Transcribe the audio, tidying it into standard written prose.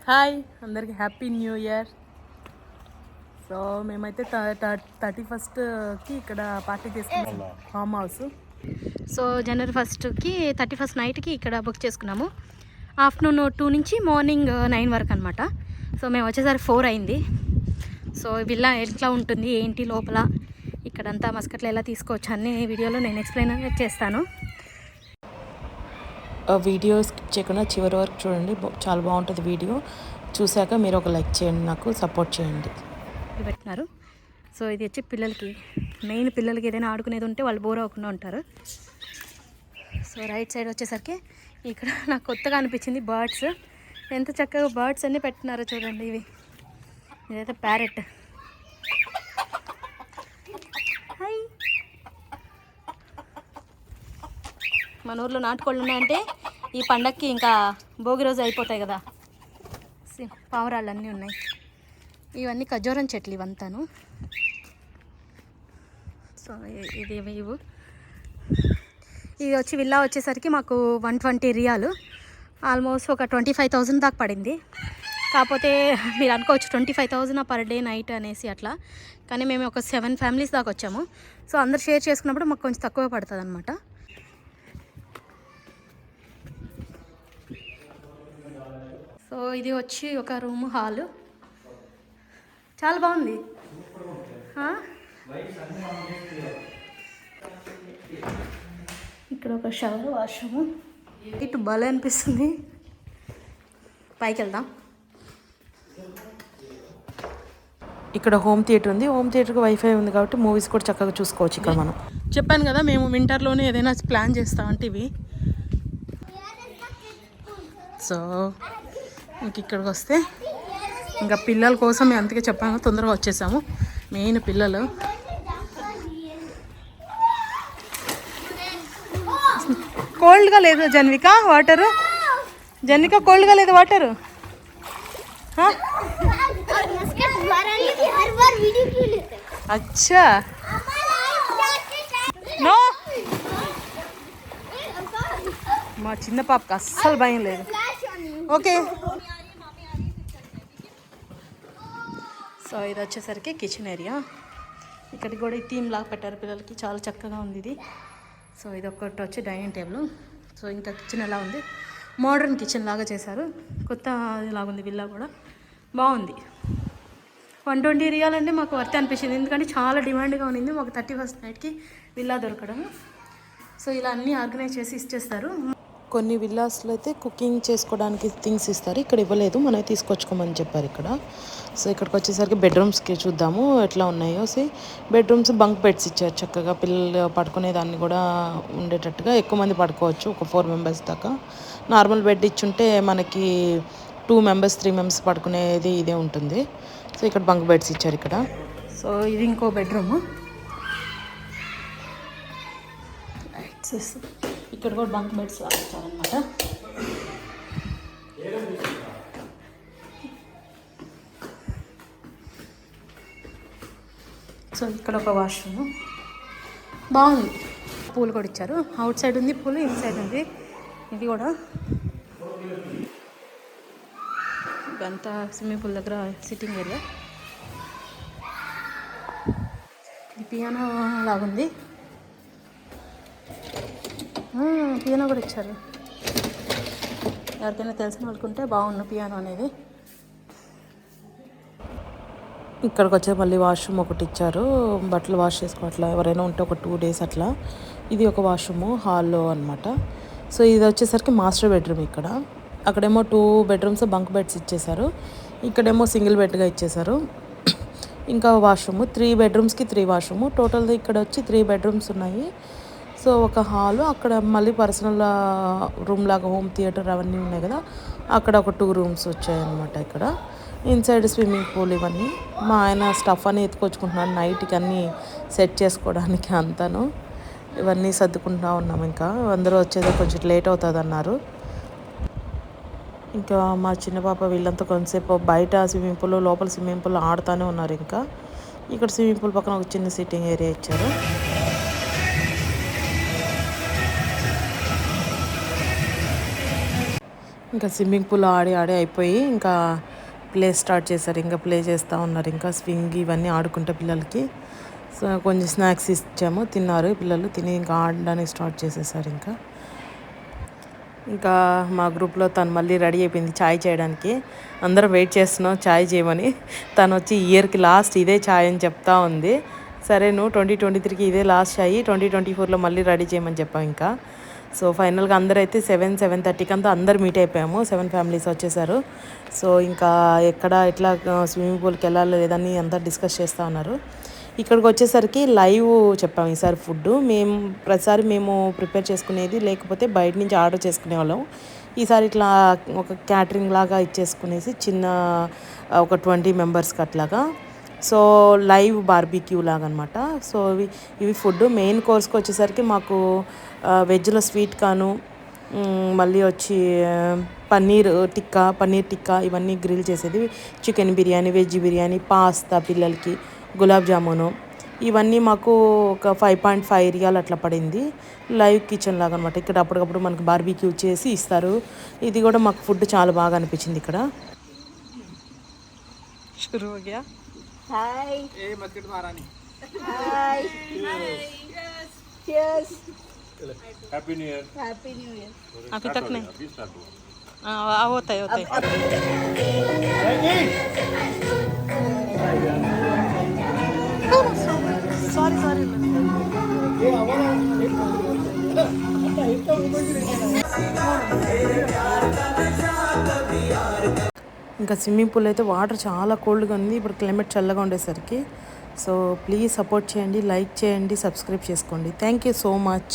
Hi అందరికి happy new year. So మేమైతే 31st ఇక్కడ పార్టీ చేసుకున్నాం ఫామ్ హౌస్. సో జనవరి 1కి 31st నైట్కి ఇక్కడ బుక్ చేసుకున్నాము. ఆఫ్టర్నూన్ 2 నుంచి మార్నింగ్ 9 వరకు అనమాట. సో మేము వచ్చేసరికి 4 అయింది. సో విల్లా ఎట్లా ఉంటుంది ఏంటి లోపల ఇక్కడంతా మస్కట్లో ఎలా తీసుకోవచ్చు అన్ని వీడియోలో నేను ఎక్స్ప్లెయిన్ చేస్తాను. వీడియో స్కిప్ చేయకుండా చివరి వరకు చూడండి, చాలా బాగుంటుంది వీడియో. చూశాక మీరు ఒక లైక్ చేయండి, నాకు సపోర్ట్ చేయండి. పెట్టినారు. సో ఇది వచ్చి పిల్లలకి మెయిన్, పిల్లలకి ఏదైనా ఆడుకునేది ఉంటే వాళ్ళు బోర్ అవ్వకుండా ఉంటారు. సో రైట్ సైడ్ వచ్చేసరికి ఇక్కడ నాకు కొత్తగా అనిపించింది బర్డ్స్. ఎంత చక్కగా బర్డ్స్ అన్నీ పెట్టినారో చూడండి. ఇదైతే ప్యారెట్. హాయ్. మన ఊర్లో నాటుకోళ్ళు ఉన్నాయంటే ఈ పండక్కి ఇంకా భోగి రోజు అయిపోతాయి కదా. పావురాళ్ళు అన్నీ ఉన్నాయి. ఇవన్నీ ఖర్జూరం చెట్లు ఇవంతాను. సో ఇది వచ్చి విల్లా వచ్చేసరికి మాకు 120 రియాలు, ఆల్మోస్ట్ ఒక 25,000 దాకా పడింది. కాకపోతే మీరు అనుకోవచ్చు 25,000 పర్ డే నైట్ అనేసి అట్లా, కానీ మేము ఒక 7 ఫ్యామిలీస్ దాకా వచ్చాము. సో అందరు షేర్ చేసుకున్నప్పుడు మాకు కొంచెం తక్కువ పడుతుంది అనమాట. సో ఇది వచ్చి ఒక రూమ్, హాలు చాలా బాగుంది. ఇక్కడ ఒక షవర్, వాష్రూము. ఇటు భలే అనిపిస్తుంది. పైకి వెళ్దాం. ఇక్కడ హోమ్ థియేటర్ ఉంది. హోమ్ థియేటర్కి వైఫై ఉంది కాబట్టి మూవీస్ కూడా చక్కగా చూసుకోవచ్చు ఇక్కడ. మనం చెప్పాను కదా మేము వింటర్లోనే ఏదైనా ప్లాన్ చేస్తామంటే ఇవి. సో ఇంక ఇక్కడికి వస్తే ఇంకా పిల్లల కోసం మేము అందుకే చెప్పాను తొందరగా వచ్చేసాము. మెయిన్ పిల్లలు. కోల్డ్గా లేదు జన్విక వాటరు. జన్విక కోల్డ్గా లేదు వాటరు. అచ్చా నో, మా చిన్న పాపకి అస్సలు భయం లేదు. ఓకే. సో ఇది వచ్చేసరికి కిచెన్ ఏరియా. ఇక్కడికి కూడా ఈ థీమ్ లాగా పెట్టారు పిల్లలకి, చాలా చక్కగా ఉంది ఇది. సో ఇది ఒకటి వచ్చి డైనింగ్ టేబుల్. సో ఇంకా కిచెన్ ఎలా ఉంది, మోడర్న్ కిచెన్ లాగా చేశారు. కొత్త ఇలాగా ఉంది. విల్లా కూడా బాగుంది. 120 రియాలంటే మాకు వర్త్ అనిపించింది, ఎందుకంటే చాలా డిమాండ్గా ఉన్నింది మాకు 31st నైట్కి విల్లా దొరకడం. సో ఇలా అన్నీ ఆర్గనైజ్ చేసి ఇచ్చేస్తారు. కొన్ని విల్లాస్లో అయితే కుకింగ్ చేసుకోవడానికి థింగ్స్ ఇస్తారు, ఇక్కడ ఇవ్వలేదు, మనమే తీసుకొచ్చుకోమని చెప్పారు ఇక్కడ. సో ఇక్కడికి వచ్చేసరికి బెడ్రూమ్స్కి చూద్దాము ఎట్లా ఉన్నాయో. బెడ్రూమ్స్ బంక్ బెడ్స్ ఇచ్చారు చక్కగా, పిల్లలు పడుకునేదాన్ని కూడా ఉండేటట్టుగా. ఎక్కువ మంది పడుకోవచ్చు, ఒక 4 మెంబర్స్ దాకా. నార్మల్ బెడ్ ఇచ్చుంటే మనకి 2 మెంబర్స్ 3 మెంబర్స్ పడుకునేది ఇదే ఉంటుంది. సో ఇక్కడ బంక్ బెడ్స్ ఇచ్చారు ఇక్కడ. సో ఇది ఇంకో బెడ్రూమ్. ఇక్కడ కూడా బంక్ బెడ్స్ ఇచ్చారనమాట. సో ఇక్కడ ఒక వాష్రూమ్ బాగుంది. పూలు కూడా ఇచ్చారు. అవుట్ సైడ్ ఉంది పూలు, ఇన్ సైడ్ ఉంది. ఇది కూడా ఇదంతా స్విమ్మింగ్ పూల్ దగ్గర సిట్టింగ్ ఏరియా. ఇది పియానో లాగుంది. పియానో కూడా ఇచ్చారు. ఎవరికైనా తెలిసిన వాళ్ళకుంటే బాగుండు పియానో అనేది. ఇక్కడికి వచ్చే మళ్ళీ వాష్రూమ్ ఒకటి ఇచ్చారు, బట్టలు వాష్ చేసుకోవట్లా ఎవరైనా ఉంటే ఒక 2 days అట్లా. ఇది ఒక వాష్రూము హాల్లో అనమాట. సో ఇది వచ్చేసరికి మాస్టర్ బెడ్రూమ్. ఇక్కడ అక్కడేమో 2 బెడ్రూమ్స్ బంక్ బెడ్స్ ఇచ్చేసారు, ఇక్కడేమో సింగిల్ బెడ్గా ఇచ్చేసారు. ఇంకా వాష్రూమ్ 3 బెడ్రూమ్స్కి 3 వాష్రూము. టోటల్ ఇక్కడ వచ్చి 3 బెడ్రూమ్స్ ఉన్నాయి. సో ఒక హాలు, అక్కడ మళ్ళీ పర్సనల్ రూమ్ లాగా హోమ్ థియేటర్ అవన్నీ ఉన్నాయి కదా, అక్కడ ఒక 2 రూమ్స్ వచ్చాయన్నమాట. ఇక్కడ ఇన్సైడ్ స్విమ్మింగ్ పూల్. ఇవన్నీ మా ఆయన స్టఫ్ అని ఎత్తుకొచ్చుకుంటున్నాడు నైట్కి అన్నీ సెట్ చేసుకోవడానికి అంతాను. ఇవన్నీ సర్దుకుంటూ ఉన్నాం. ఇంకా అందరూ వచ్చేది కొంచెం లేట్ అవుతుంది అన్నారు. ఇంకా మా చిన్న పాప వీళ్ళంతా కొంతసేపు బయట స్విమ్మింగ్ పూల్, లోపల స్విమ్మింగ్ పూల్ ఆడుతూనే ఉన్నారు. ఇంకా ఇక్కడ స్విమ్మింగ్ పూల్ పక్కన ఒక చిన్న సిట్టింగ్ ఏరియా ఇచ్చారు. ఇంకా స్విమ్మింగ్ పూల్ ఆడి అయిపోయి ఇంకా ప్లే స్టార్ట్ చేశారు. ఇంకా ప్లే చేస్తూ ఉన్నారు. ఇంకా స్వింగ్ ఇవన్నీ ఆడుకుంటే పిల్లలకి. సో కొంచెం స్నాక్స్ ఇచ్చాము, తిన్నారు పిల్లలు. తిని ఇంకా ఆడడానికి స్టార్ట్ చేసేసారు. ఇంకా మా గ్రూప్లో తను మళ్ళీ రెడీ అయిపోయింది ఛాయ్ చేయడానికి. అందరం వెయిట్ చేస్తున్నాం ఛాయ్ చేయమని. తను వచ్చి ఇయర్కి లాస్ట్ ఇదే ఛాయ్ అని చెప్తా ఉంది. సరే నువ్వు 2023కి ఇదే లాస్ట్ ఛాయ్, 2024లో మళ్ళీ రెడీ చేయమని చెప్పాం. ఇంకా సో ఫైనల్గా అందరైతే 7:30కి అంతా అందరు మీట్ అయిపోయాము. 7 ఫ్యామిలీస్ వచ్చేసారు. సో ఇంకా ఎట్లా స్విమ్మింగ్ పూల్కి వెళ్ళాలి లేదని అంతా డిస్కస్ చేస్తూ ఉన్నారు. ఇక్కడికి వచ్చేసరికి లైవ్ చెప్పాము ఈసారి ఫుడ్. ప్రతిసారి మేము ప్రిపేర్ చేసుకునేది, లేకపోతే బయట నుంచి ఆర్డర్ చేసుకునే వాళ్ళం. ఈసారి ఇట్లా ఒక క్యాటరింగ్ లాగా ఇచ్చేసుకునేసి చిన్న ఒక 20 మెంబర్స్కి అట్లాగా. సో లైవ్ బార్బిక్యూ లాగా అనమాట. సో ఇవి ఫుడ్. మెయిన్ కోర్స్కి వచ్చేసరికి మాకు వెజ్లో స్వీట్ కాను, మళ్ళీ వచ్చి పన్నీర్ టిక్కా ఇవన్నీ గ్రిల్ చేసేది, chicken biryani, veg biryani, pasta పిల్లలకి, గులాబ్ జామును, ఇవన్నీ మాకు ఒక 5.5 రియాల్ అట్లా పడింది. లైవ్ కిచెన్ లాగా అనమాట. ఇక్కడ అప్పటికప్పుడు మనకు బార్బిక్యూ చేసి ఇస్తారు. ఇది కూడా మాకు ఫుడ్ చాలా బాగా అనిపించింది ఇక్కడ. షురూ హో Gaya. Hi. Hey, Masjid Maharani. Hi. Cheers. Happy New Year. Happy New Year. अभी तक नहीं अभी start हुआ. होता है सॉरी ఇంకా స్విమ్మింగ్ పూల్ అయితే వాటర్ చాలా కోల్డ్గా ఉంది. ఇప్పుడు క్లైమేట్ చల్లగా ఉండేసరికి. సో ప్లీజ్ సపోర్ట్ చేయండి, లైక్ చేయండి, సబ్స్క్రైబ్ చేసుకోండి. Thank you so much.